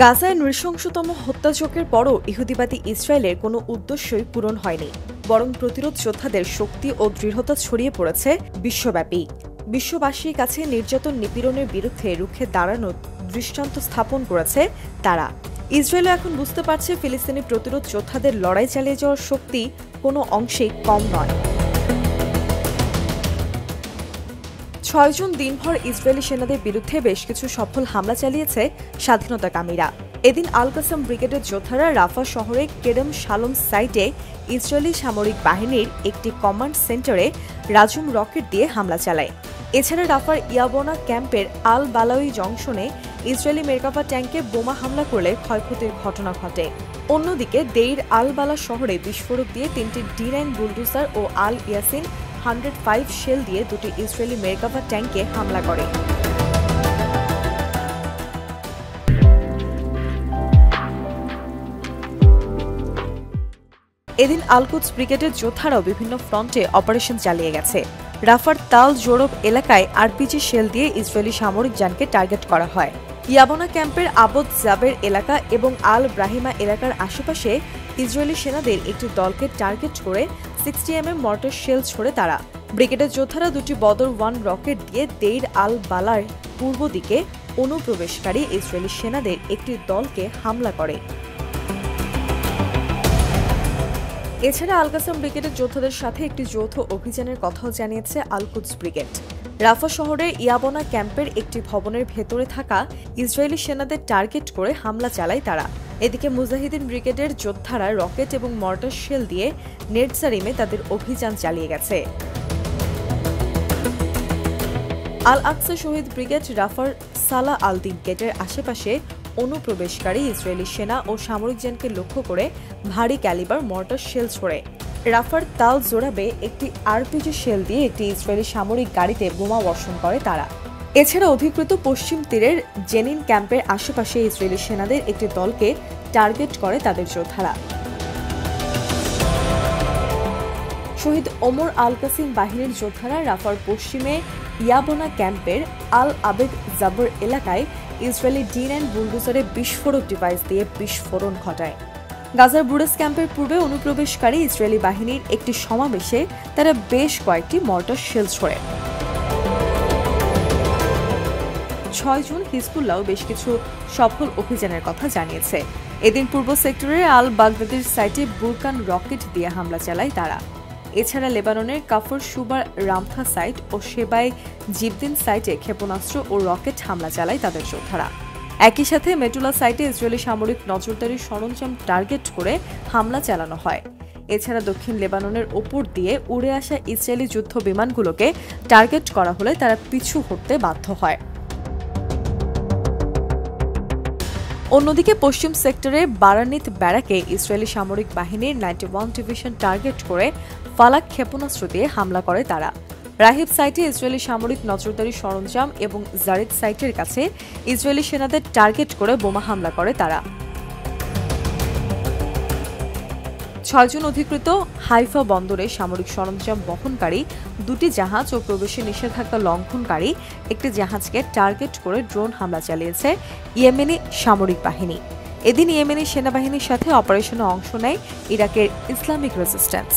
গাজায় নৃশংসতম হত্যাযজ্ঞের পরও ইহুদিবাদী ইসরায়েলের কোনো উদ্দেশ্যই পূরণ হয়নি, বরং প্রতিরোধ যোদ্ধাদের শক্তি ও দৃঢ়তা ছড়িয়ে পড়েছে বিশ্বব্যাপী। বিশ্ববাসীর কাছে নির্যাতন নিপীড়নের বিরুদ্ধে রুখে দাঁড়ানোর দৃষ্টান্ত স্থাপন করেছে তারা। ইসরায়েলও এখন বুঝতে পারছে ফিলিস্তিনি প্রতিরোধ যোদ্ধাদের লড়াই চালিয়ে যাওয়ার শক্তি কোনো অংশেই কম নয়। ৬ জুন দিনভর ইসরায়েলি সেনাদের বিরুদ্ধে বেশ কিছু সফল হামলা চালিয়েছে স্বাধীনতাকামীরা। এদিন আল কাসাম ব্রিগেডের যোদ্ধারা রাফা শহরে কেরম শালোম সাইটে ইসরায়েলি সামরিক বাহিনীর একটি কমান্ড সেন্টারে রাজুম রকেট দিয়ে হামলা চালায়। এছাড়া রাফার ইয়াবোনা ক্যাম্পের আল বালাউই জংশনে ইসরায়েলি মেরকাভা ট্যাঙ্কে বোমা হামলা করলে ক্ষয়ক্ষতির ঘটনা ঘটে। অন্যদিকে দেইর আল বালা শহরে বিস্ফোরক দিয়ে ৩টি D9 বুলডোজার ও আল ইয়াসিন 105 শেল দিয়ে দুটি ইসরায়েলি মেরকাভা ট্যাঙ্কে হামলা করে। এদিন আল-কুদস ব্রিগেডের যোদ্ধারাও বিভিন্ন ফ্রন্টে অপারেশন চালিয়ে গেছে। রাফার তাল জোরব এলাকায় আরপিজি শেল দিয়ে ইসরায়েলি সামরিক যানকে টার্গেট করা হয়। ইয়াবোনা ক্যাম্পের আবদ জাবের এলাকা এবং আল ব্রাহিমা এলাকার আশেপাশে ইসরায়েলি সেনাদের একটি দলকে টার্গেট করে 60mm মর্টার শেল ছোড়ে তারা। ব্রিগেডের যোদ্ধারা দুটি বদর 1 রকেট দিয়ে দেইর আল বালার পূর্ব দিকে অনুপ্রবেশকারী ইসরায়েলি সেনাদের একটি দলকে হামলা করে। এছাড়া আল কাসাম ব্রিগেডের যোদ্ধাদের সাথে একটি যৌথ অভিযানের কথাও জানিয়েছে আল-কুদস ব্রিগেড। রাফা শহরের ইয়াবোনা ক্যাম্পের একটি ভবনের ভেতরে থাকা ইসরায়েলি সেনাদের টার্গেট করে হামলা চালায় তারা। এদিকে মুজাহিদিন ব্রিগেডের যোদ্ধারা রকেট এবং মর্টার শেল দিয়ে নেটজারিমে তাদের অভিযান চালিয়ে গেছে। আল আকসা শহীদ ব্রিগেড রাফার সালা আল দিন গেটের আশেপাশে অনুপ্রবেশকারী ইসরায়েলি সেনা ও সামরিক যানকে লক্ষ্য করে ভারী ক্যালিবার মর্টার শেল ছোড়ে। রাফার তাল জোরাবে একটি আরপিজি শেল দিয়ে একটি ইসরায়েলি সামরিক গাড়িতে বোমা বর্ষণ করে তারা। এছাড়া অধিকৃত পশ্চিম তীরের জেনিন ক্যাম্পের আশেপাশে ইসরায়েলি সেনাদের একটি দলকে টার্গেট করে তাদের যোদ্ধারা। শহীদ ওমর আল কাসিম বাহিনীর যোদ্ধারা রাফার পশ্চিমে ইয়াবোনা ক্যাম্পের আল আবেদ জাবর এলাকায় ইসরায়েলি D9 বুলডোজারে বিস্ফোরক ডিভাইস দিয়ে বিস্ফোরণ ঘটায়। গাজার বুরেস ক্যাম্পের পূর্বে অনুপ্রবেশকারী ইসরায়েলি বাহিনীর একটি সমাবেশে তারা বেশ কয়েকটি মর্টার শেল ছোড়ে। ৬ জুন হিজবুল্লাহ বেশ কিছু সফল অভিযানের কথা জানিয়েছে। এদিন পূর্ব সেক্টরের আল বাগদাদির সাইটে বুরকান রকেট দিয়ে হামলা চালায় তারা। এছাড়া লেবাননের কাফর সুবার রামথা সাইট ও সেবাই জিবদিন সাইটে ক্ষেপণাস্ত্র ও রকেট হামলা চালায় তাদের যোদ্ধারা। একই সাথে মেটুলা সাইটে ইসরায়েলি সামরিক নজরদারি সরঞ্জাম টার্গেট করে হামলা চালানো হয়। এছাড়া দক্ষিণ লেবাননের ওপর দিয়ে উড়ে আসা ইসরায়েলি যুদ্ধ বিমানগুলোকে টার্গেট করা হলে তারা পিছু হটতে বাধ্য হয়। অন্যদিকে পশ্চিম সেক্টরে বারানিত ব্যারাকে ইসরায়েলি সামরিক বাহিনীর 91 ডিভিশন টার্গেট করে ফালাক ক্ষেপণাস্ত্র দিয়ে হামলা করে তারা। রাহিব সাইটে ইসরায়েলি সামরিক নজরদারি সরঞ্জাম এবং জারিদ সাইটের কাছে ইসরায়েলি সেনাদের টার্গেট করে বোমা হামলা করে তারা। ৬ জুন অধিকৃত হাইফা বন্দরে সামরিক সরঞ্জাম বহনকারী দুটি জাহাজ ও প্রবেশে নিষেধাজ্ঞা লঙ্ঘনকারী একটি জাহাজকে টার্গেট করে ড্রোন হামলা চালিয়েছে ইয়েমেনি সামরিক বাহিনী। এদিন ইয়েমেনি সেনাবাহিনীর সাথে অপারেশনে অংশ নেয় ইরাকের ইসলামিক রেজিস্ট্যান্স।